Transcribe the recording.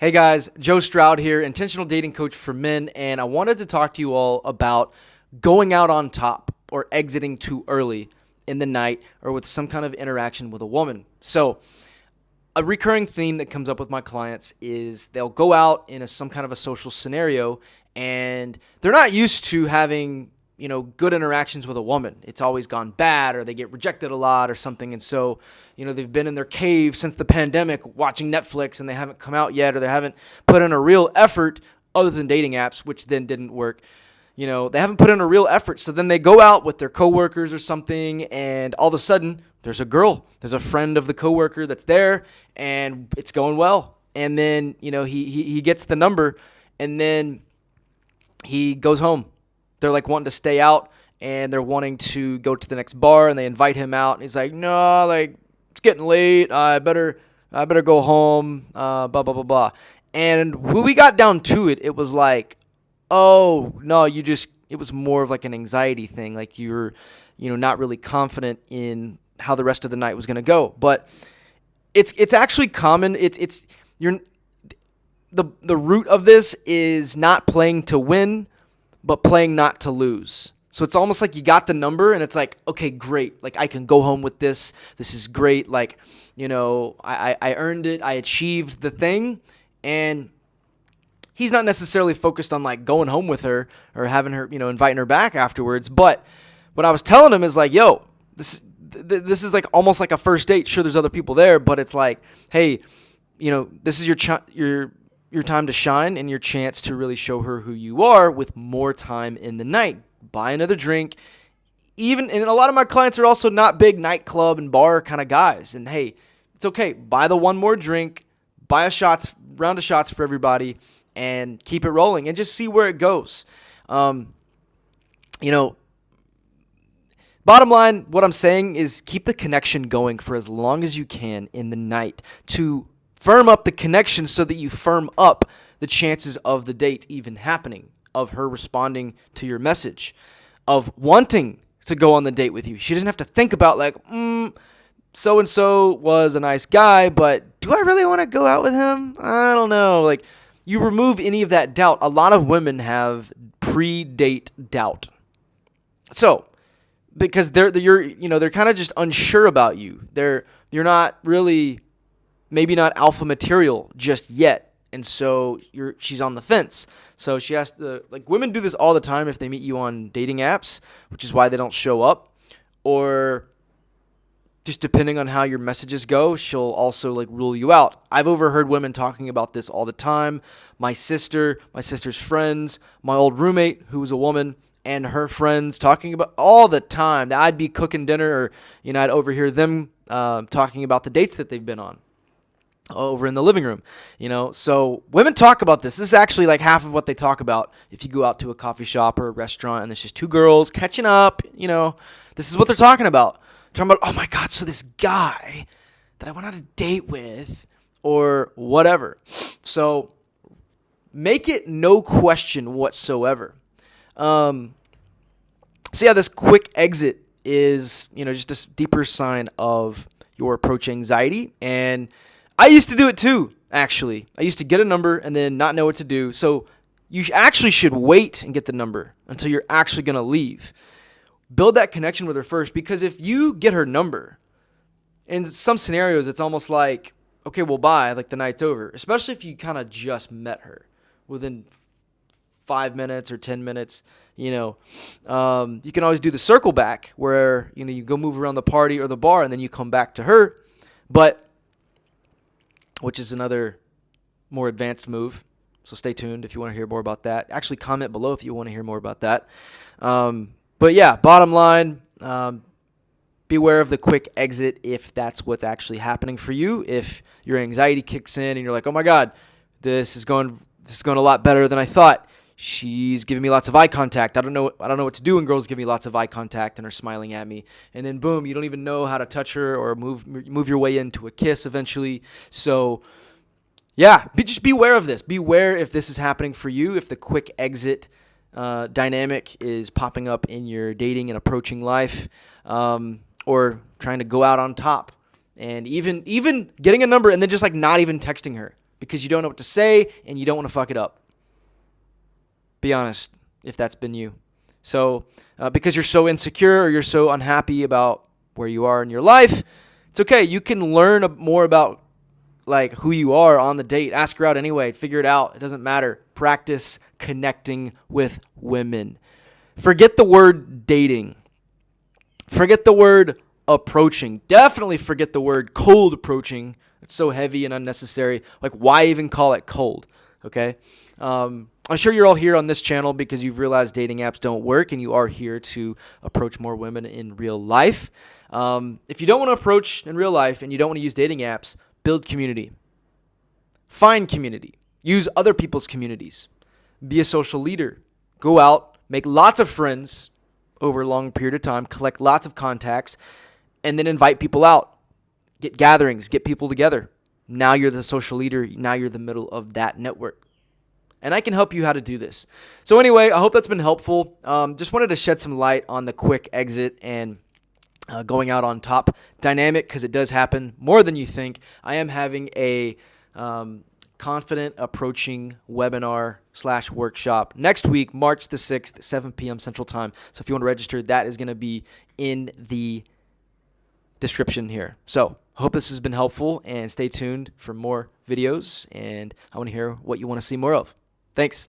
Hey guys, Joe Stroud here, intentional dating coach for men, and I wanted to talk to you all about going out on top or exiting too early in the night or with some kind of interaction with a woman. So, a recurring theme that comes up with my clients is they'll go out in some kind of a social scenario and they're not used to having good interactions with a woman. It's always gone bad, or they get rejected a lot or something. And so, they've been in their cave since the pandemic watching Netflix and they haven't come out yet, or they haven't put in a real effort other than dating apps, which then didn't work. They haven't put in a real effort. So then they go out with their coworkers or something, and all of a sudden there's a girl, there's a friend of the coworker that's there, and it's going well. And then, he gets the number, and then he goes home. They're like wanting to stay out, and they're wanting to go to the next bar, and they invite him out, and he's like, no, like, it's getting late. I better go home, blah, blah, blah, blah. And when we got down to it, it was like, oh, no, it was more of like an anxiety thing. Like you're, not really confident in how the rest of the night was going to go. But it's actually common. The root of this is not playing to win, but playing not to lose. So it's almost like you got the number and it's like, okay, great. Like I can go home with this. This is great. Like, I earned it. I achieved the thing. And he's not necessarily focused on like going home with her or having her, inviting her back afterwards. But what I was telling him is like, yo, this is like almost like a first date. Sure, there's other people there, but it's like, hey, this is your time to shine and your chance to really show her who you are with more time in the night. Buy another drink. And a lot of my clients are also not big nightclub and bar kind of guys. And hey, it's okay. Buy the one more drink, buy round of shots for everybody, and keep it rolling and just see where it goes. Bottom line, what I'm saying is keep the connection going for as long as you can in the night to firm up the connection so that you firm up the chances of the date even happening, of her responding to your message, of wanting to go on the date with you. She doesn't have to think about like, so-and-so was a nice guy, but do I really want to go out with him? I don't know. Like, you remove any of that doubt. A lot of women have pre-date doubt. So, because they're kind of just unsure about you. You're not really, maybe not alpha material just yet. And so she's on the fence. So she has to, like, women do this all the time if they meet you on dating apps, which is why they don't show up. Or just depending on how your messages go, she'll also like rule you out. I've overheard women talking about this all the time. My sister's friends, my old roommate who was a woman, and her friends talking about all the time. I'd be cooking dinner, or I'd overhear them talking about the dates that they've been on over in the living room. So women talk about this. This is actually like half of what they talk about if you go out to a coffee shop or a restaurant and there's just two girls catching up. This is what they're talking about. Talking about, oh my God, so this guy that I went on a date with or whatever. So make it no question whatsoever. This quick exit is, just a deeper sign of your approach anxiety. And I used to do it too, actually. I used to get a number and then not know what to do. So you actually should wait and get the number until you're actually going to leave. Build that connection with her first, because if you get her number, in some scenarios, it's almost like, okay, well, bye, like the night's over, especially if you kind of just met her within 5 minutes or 10 minutes. You can always do the circle back where, you go move around the party or the bar and then you come back to her, which is another more advanced move. So stay tuned if you want to hear more about that. Actually, comment below if you want to hear more about that. But yeah, bottom line, beware of the quick exit if that's what's actually happening for you. If your anxiety kicks in and you're like, oh my God, this is going a lot better than I thought. She's giving me lots of eye contact. I don't know what to do when girls give me lots of eye contact and are smiling at me. And then boom, you don't even know how to touch her or move your way into a kiss eventually. So yeah, just beware of this. Beware if this is happening for you, if the quick exit dynamic is popping up in your dating and approaching life, or trying to go out on top, and even getting a number and then just like not even texting her because you don't know what to say and you don't want to fuck it up. Be honest if that's been you. So because you're so insecure or you're so unhappy about where you are in your life, it's okay. You can learn more about like who you are on the date. Ask her out anyway. Figure it out. It doesn't matter. Practice connecting with women. Forget the word dating. Forget the word approaching. Definitely forget the word cold approaching. It's so heavy and unnecessary. Like, why even call it cold? Okay? I'm sure you're all here on this channel because you've realized dating apps don't work and you are here to approach more women in real life. If you don't want to approach in real life and you don't want to use dating apps, build community. Find community. Use other people's communities. Be a social leader. Go out, make lots of friends over a long period of time, collect lots of contacts, and then invite people out. Get gatherings, get people together. Now you're the social leader. Now you're the middle of that network. And I can help you how to do this. So anyway, I hope that's been helpful. Just wanted to shed some light on the quick exit and going out on top dynamic, because it does happen more than you think. I am having a confident approaching webinar / workshop next week, March the 6th, 7 p.m. Central Time. So if you want to register, that is going to be in the description here. So I hope this has been helpful, and stay tuned for more videos, and I want to hear what you want to see more of. Thanks.